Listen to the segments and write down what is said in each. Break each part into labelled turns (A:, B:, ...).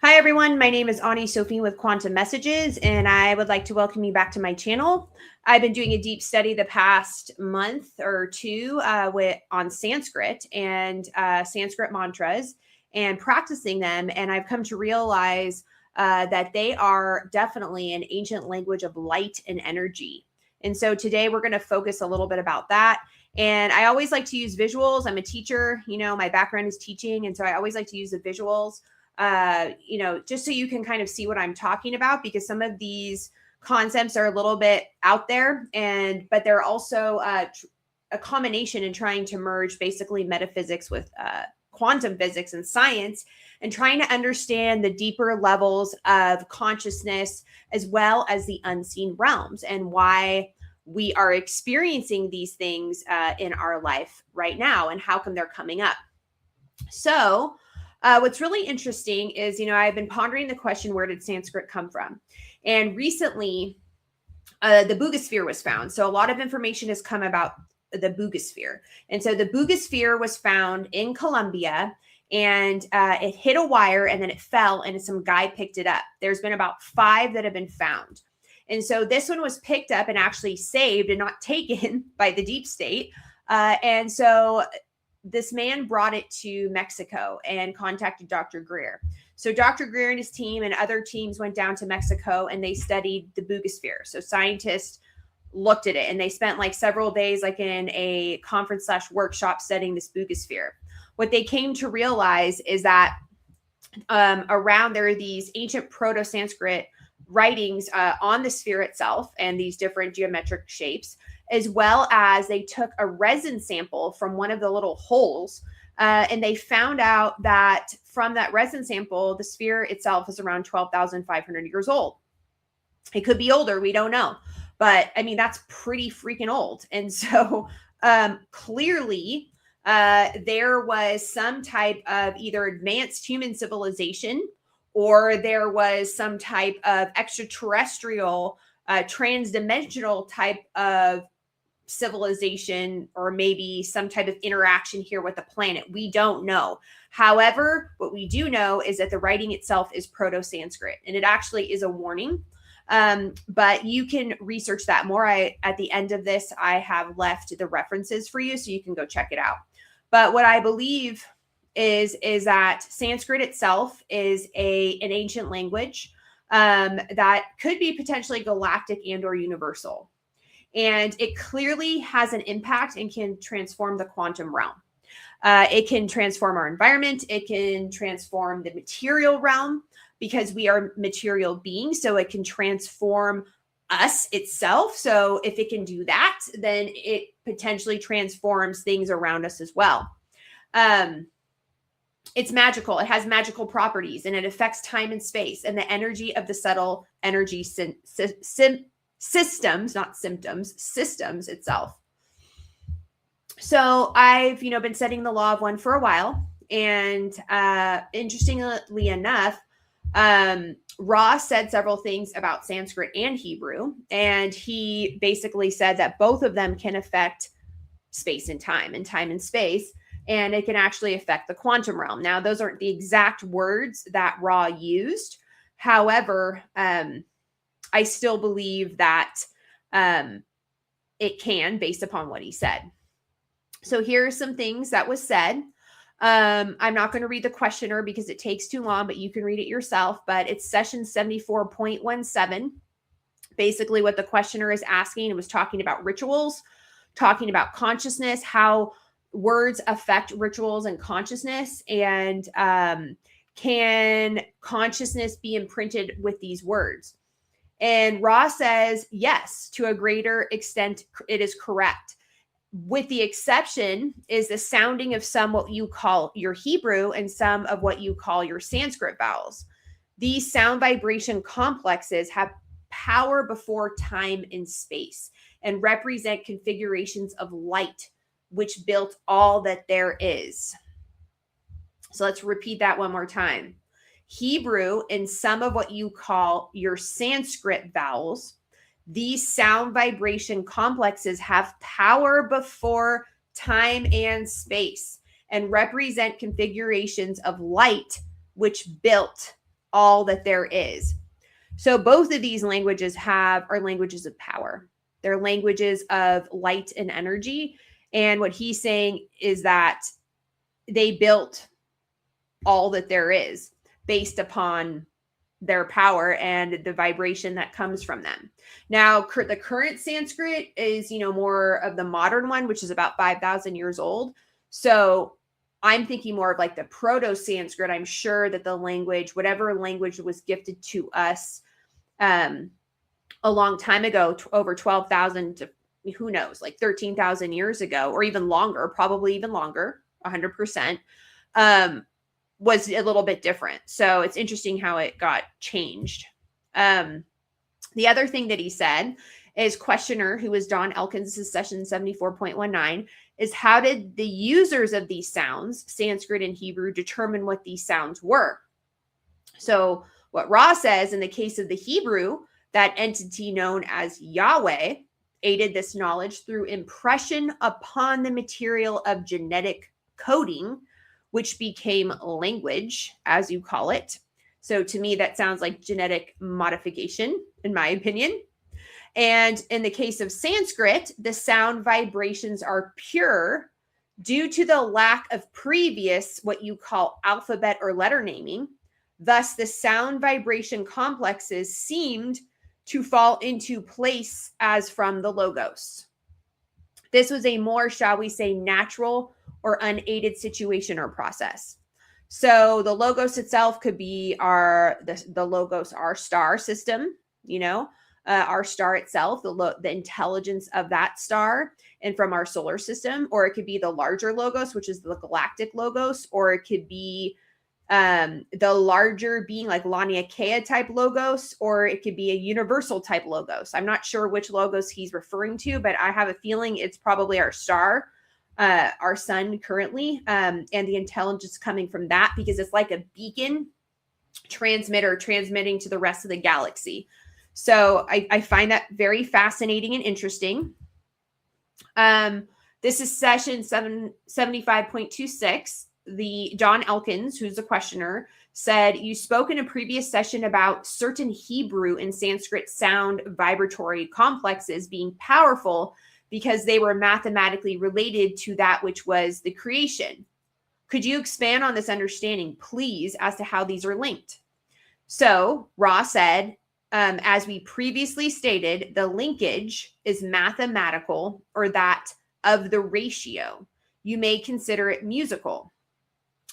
A: Hi, everyone. My name is Ani Sophie with Quantum Messages, and I would like to welcome you back to my channel. I've been doing a deep study the past month or two on Sanskrit and Sanskrit mantras and practicing them. And I've come to realize that they are definitely an ancient language of light and energy. And so today we're going to focus a little bit about that. And I always like to use visuals. I'm a teacher, my background is teaching. And so I always like to use the visuals. Just so you can kind of see what I'm talking about, because some of these concepts are a little bit out there, but they're also a combination in trying to merge basically metaphysics with quantum physics and science, and trying to understand the deeper levels of consciousness as well as the unseen realms and why we are experiencing these things in our life right now and how come they're coming up. So what's really interesting is, I've been pondering the question, where did Sanskrit come from? And recently, the Boogosphere was found. So a lot of information has come about the Boogosphere. And so the Boogosphere was found in Colombia, and it hit a wire and then it fell and some guy picked it up. There's been about 5 that have been found. And so this one was picked up and actually saved and not taken by the deep state. And so this man brought it to Mexico and contacted Dr. Greer. So Dr. Greer and his team and other teams went down to Mexico and they studied the Boogosphere. So scientists looked at it and they spent like several days like in a conference/workshop studying this Boogosphere. What they came to realize is that around there are these ancient Proto-Sanskrit writings on the sphere itself and these different geometric shapes, as well as they took a resin sample from one of the little holes, and they found out that from that resin sample, the sphere itself is around 12,500 years old. It could be older, we don't know. But I mean, that's pretty freaking old. And so clearly there was some type of either advanced human civilization, or there was some type of extraterrestrial, transdimensional type of civilization, or maybe some type of interaction here with the planet. We don't know. However, what we do know is that the writing itself is Proto-Sanskrit, and it actually is a warning. But you can research that more. At the end of this, I have left the references for you so you can go check it out. But what I believe is that Sanskrit itself is an ancient language that could be potentially galactic and or universal. And it clearly has an impact and can transform the quantum realm. It can transform our environment. It can transform the material realm, because we are material beings. So it can transform us itself. So if it can do that, then it potentially transforms things around us as well. It's magical. It has magical properties, and it affects time and space and the energy of the subtle energy systems, not symptoms, systems itself. So I've, been studying the law of one for a while. And interestingly enough, Ross said several things about Sanskrit and Hebrew. And he basically said that both of them can affect space and time and space. And it can actually affect the quantum realm. Now, those aren't the exact words that Ra used. However, I still believe that it can, based upon what he said. So here are some things that was said. I'm not going to read the questioner because it takes too long, but you can read it yourself. But it's session 74.17. Basically, what the questioner is asking, it was talking about rituals, talking about consciousness, how words affect rituals and consciousness, and can consciousness be imprinted with these words? And Ra says, yes, to a greater extent, it is correct. With the exception is the sounding of some what you call your Hebrew and some of what you call your Sanskrit vowels. These sound vibration complexes have power before time and space and represent configurations of light, which built all that there is. So let's repeat that one more time. Hebrew and some of what you call your Sanskrit vowels, these sound vibration complexes have power before time and space and represent configurations of light, which built all that there is. So both of these languages are languages of power. They're languages of light and energy. And what he's saying is that they built all that there is based upon their power and the vibration that comes from them. Now, the current Sanskrit is, more of the modern one, which is about 5,000 years old. So I'm thinking more of like the Proto-Sanskrit. I'm sure that the language, whatever language was gifted to us a long time ago, over 12,000 to who knows, like 13,000 years ago, or even longer, probably even longer, 100%, was a little bit different. So it's interesting how it got changed. The other thing that he said is questioner, who was Don Elkins, this is session 74.19, is how did the users of these sounds, Sanskrit and Hebrew, determine what these sounds were? So what Ra says, in the case of the Hebrew, that entity known as Yahweh aided this knowledge through impression upon the material of genetic coding, which became language, as you call it. So to me, that sounds like genetic modification, in my opinion. And in the case of Sanskrit, the sound vibrations are pure due to the lack of previous, what you call alphabet or letter naming. Thus, the sound vibration complexes seemed to fall into place as from the logos. This was a more, shall we say, natural or unaided situation or process. So the logos itself could be the logos, our star system, our star itself, the intelligence of that star and from our solar system, or it could be the larger logos, which is the galactic logos, or it could be the larger being like Laniakea type logos, or it could be a universal type logos. I'm not sure which logos he's referring to, but I have a feeling it's probably our star, our sun currently, and the intelligence coming from that, because it's like a beacon transmitter transmitting to the rest of the galaxy. So I find that very fascinating and interesting. This is session 75.26. The John Elkins, who's the questioner, said, you spoke in a previous session about certain Hebrew and Sanskrit sound vibratory complexes being powerful because they were mathematically related to that which was the creation. Could you expand on this understanding, please, as to how these are linked? So Ra said, as we previously stated, the linkage is mathematical, or that of the ratio. You may consider it musical.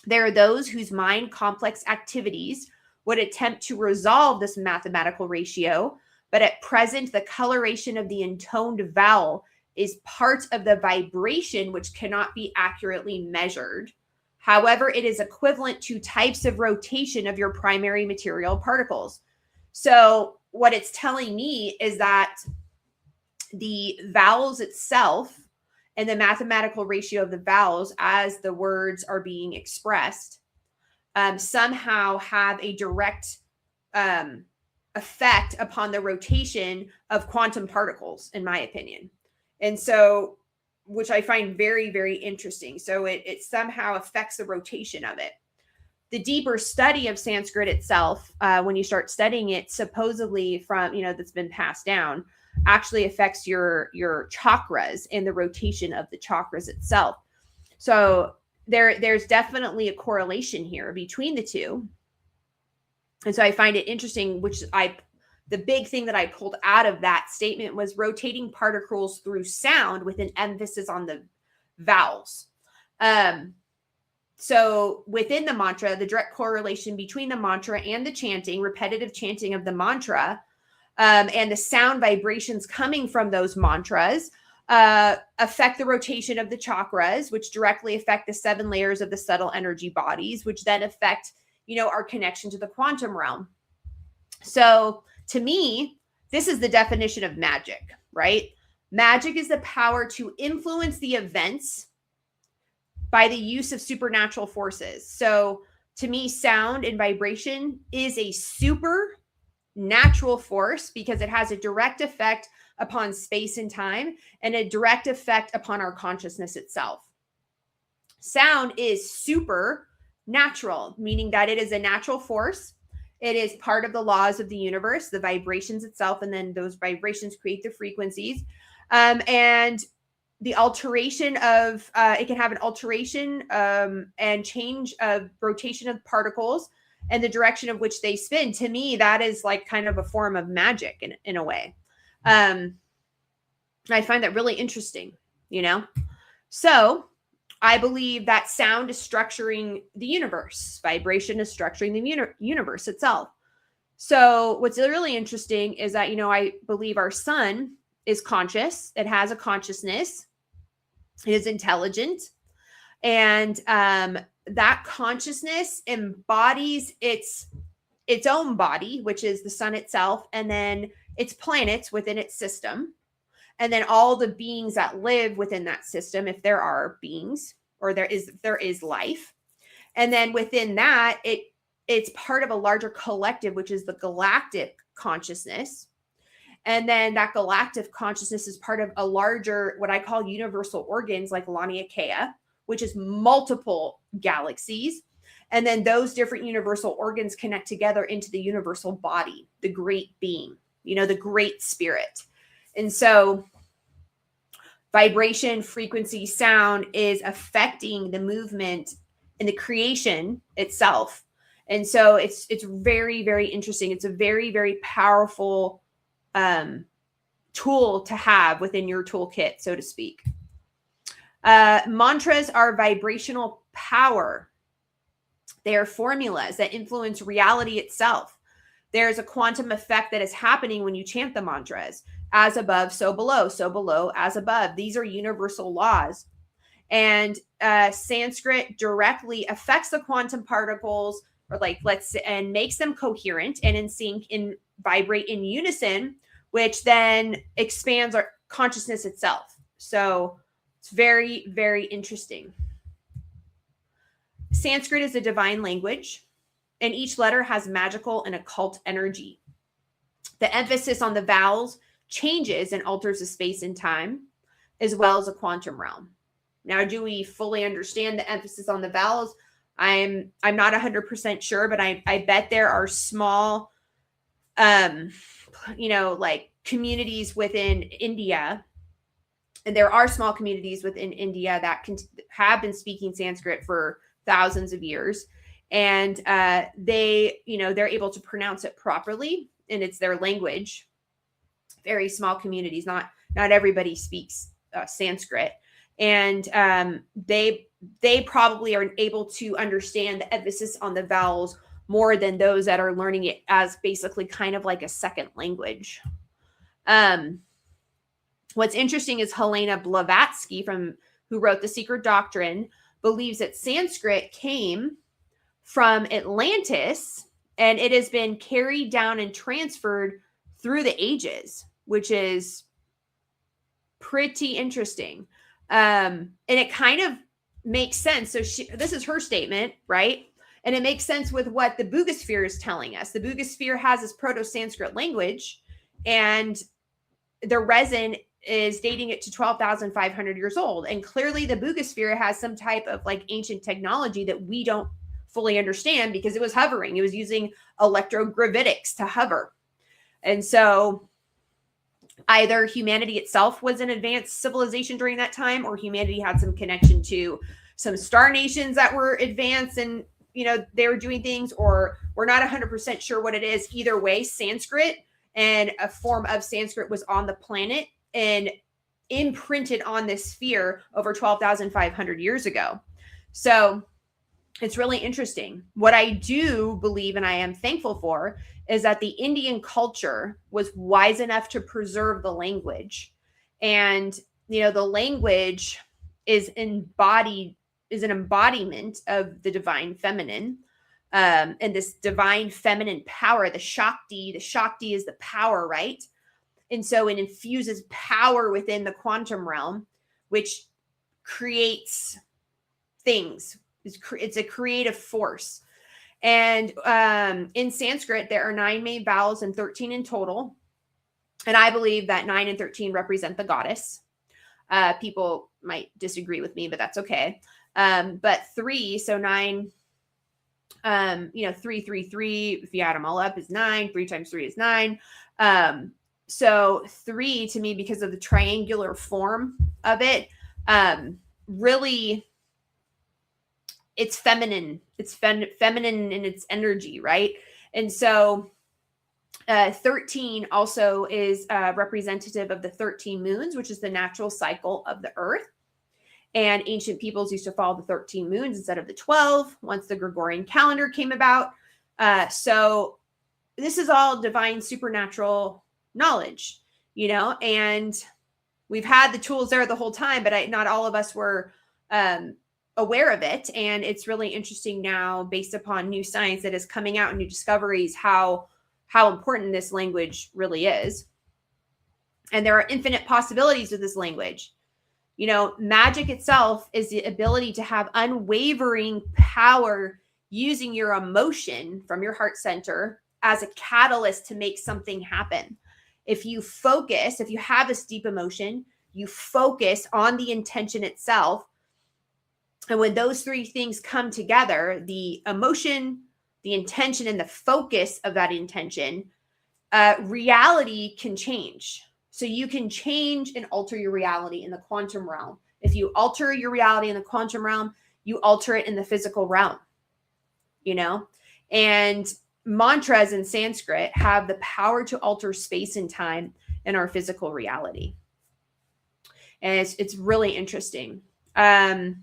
A: There are those whose mind complex activities would attempt to resolve this mathematical ratio, but at present, the coloration of the intoned vowel is part of the vibration which cannot be accurately measured. However, it is equivalent to types of rotation of your primary material particles. So what it's telling me is that the vowels itself and the mathematical ratio of the vowels as the words are being expressed somehow have a direct effect upon the rotation of quantum particles, in my opinion. And so, which I find very, very interesting. So it somehow affects the rotation of it. The deeper study of Sanskrit itself, when you start studying it, supposedly from, that's been passed down, actually affects your chakras and the rotation of the chakras itself. So there's definitely a correlation here between the two. And so I find it interesting, the big thing that I pulled out of that statement was rotating particles through sound with an emphasis on the vowels. So within the mantra, the direct correlation between the mantra and the chanting, repetitive chanting of the mantra, and the sound vibrations coming from those mantras affect the rotation of the chakras, which directly affect the 7 layers of the subtle energy bodies, which then affect, our connection to the quantum realm. So to me, this is the definition of magic, right? Magic is the power to influence the events by the use of supernatural forces. So to me, sound and vibration is a supernatural force because it has a direct effect upon space and time and a direct effect upon our consciousness itself. Sound is supernatural, meaning that it is a natural force. It is part of the laws of the universe, the vibrations itself, and then those vibrations create the frequencies. And the alteration of, it can have an alteration and change of rotation of particles and the direction of which they spin. To me, that is like kind of a form of magic in a way. I find that really interesting, you know? So I believe that sound is structuring the universe. Vibration is structuring the universe itself. So what's really interesting is that, you know, I believe our sun is conscious. It has a consciousness. It is intelligent. And that consciousness embodies its own body, which is the sun itself, and then its planets within its system. And then all the beings that live within that system, if there are beings or there is life. And then within that, it's part of a larger collective, which is the galactic consciousness. And then that galactic consciousness is part of a larger, what I call universal organs, like Laniakea, which is multiple galaxies. And then those different universal organs connect together into the universal body, the great being, you know, the great spirit. And so vibration, frequency, sound is affecting the movement and the creation itself. And so it's very, very interesting. It's a very, very powerful tool to have within your toolkit, so to speak. Mantras are vibrational power. They are formulas that influence reality itself. There's a quantum effect that is happening when you chant the mantras. As above, so below, as above. These are universal laws. And Sanskrit directly affects the quantum particles, or and makes them coherent and in sync and vibrate in unison, which then expands our consciousness itself. So it's very, very interesting. Sanskrit is a divine language, and each letter has magical and occult energy. The emphasis on the vowels changes and alters the space and time, as well as the quantum realm. Now, do we fully understand the emphasis on the vowels? I'm not 100% sure, but I bet there are small, like communities within India, and there are small communities within India that have been speaking Sanskrit for thousands of years, and they're able to pronounce it properly, and it's their language. Very small communities, not everybody speaks Sanskrit, and they probably are able to understand the emphasis on the vowels more than those that are learning it as basically kind of like a second language. What's interesting is Helena Blavatsky, who wrote The Secret Doctrine, believes that Sanskrit came from Atlantis, and it has been carried down and transferred through the ages, which is pretty interesting. And it kind of makes sense. So this is her statement, right? And it makes sense with what the Bugosphere is telling us. The Bugosphere has this Proto-Sanskrit language, and the resin is dating it to 12,500 years old. And clearly the Bugosphere has some type of like ancient technology that we don't fully understand, because it was hovering. It was using electrogravitics to hover. And so either humanity itself was an advanced civilization during that time, or humanity had some connection to some star nations that were advanced and, they were doing things, or we're not 100% sure what it is. Either way, Sanskrit and a form of Sanskrit was on the planet and imprinted on this sphere over 12,500 years ago. So it's really interesting. What I do believe, and I am thankful for, is that the Indian culture was wise enough to preserve the language. And, the language is an embodiment of the divine feminine, and this divine feminine power, the Shakti. The Shakti is the power, right? And so it infuses power within the quantum realm, which creates things. It's a creative force. And in Sanskrit, there are 9 main vowels and 13 in total. And I believe that 9 and 13 represent the goddess. People might disagree with me, but that's okay. But 3, so 9 3, 3, 3, if you add them all up, is 9. 3 times 3 is 9. So 3 to me, because of the triangular form of it, really, it's feminine. It's feminine in its energy, right? And so 13 also is representative of the 13 moons, which is the natural cycle of the earth. And ancient peoples used to follow the 13 moons instead of the 12 once the Gregorian calendar came about. So this is all divine supernatural knowledge, and we've had the tools there the whole time, but not all of us were aware of it. And it's really interesting now, based upon new science that is coming out and new discoveries, how important this language really is. And there are infinite possibilities with this language. Magic itself is the ability to have unwavering power using your emotion from your heart center as a catalyst to make something happen. If you have this deep emotion, you focus on the intention itself. And when those three things come together, the emotion, the intention, and the focus of that intention, reality can change. So you can change and alter your reality in the quantum realm. If you alter your reality in the quantum realm, you alter it in the physical realm, and mantras in Sanskrit have the power to alter space and time in our physical reality. And it's really interesting. And,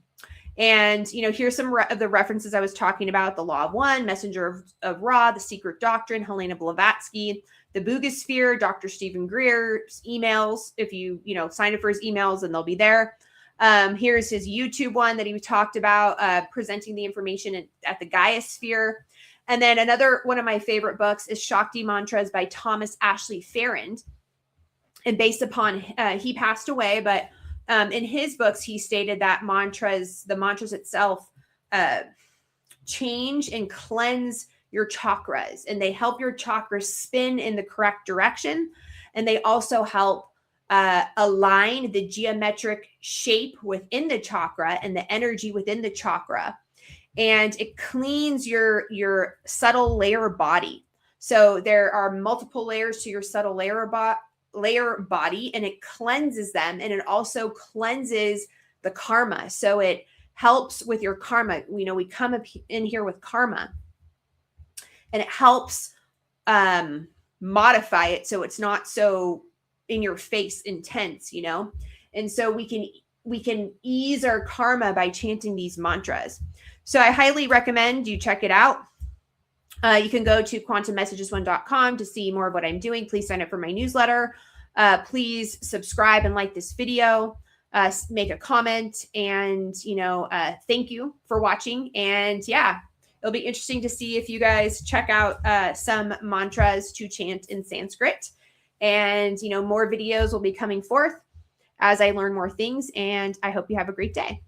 A: here's some of the references I was talking about: the Law of One, Messenger of Ra, The Secret Doctrine, Helena Blavatsky, the Boogosphere, Dr. Stephen Greer's emails. If you sign up for his emails, and they'll be there. Here's his YouTube one that he talked about, presenting the information at the Gaia sphere. And then another one of my favorite books is Shakti Mantras by Thomas Ashley Farrand. And based upon, he passed away, but in his books, he stated that the mantras itself change and cleanse your chakras, and they help your chakras spin in the correct direction. And they also help align the geometric shape within the chakra and the energy within the chakra. And it cleans your subtle layer body. So there are multiple layers to your subtle layer body, and it cleanses them. And it also cleanses the karma. So it helps with your karma. We come up in here with karma, and it helps modify it so it's not so in your face intense, And so we can ease our karma by chanting these mantras. So I highly recommend you check it out. You can go to quantummessages1.com to see more of what I'm doing. Please sign up for my newsletter. Please subscribe and like this video. Make a comment, and thank you for watching. And it'll be interesting to see if you guys check out some mantras to chant in Sanskrit. And more videos will be coming forth as I learn more things. And I hope you have a great day.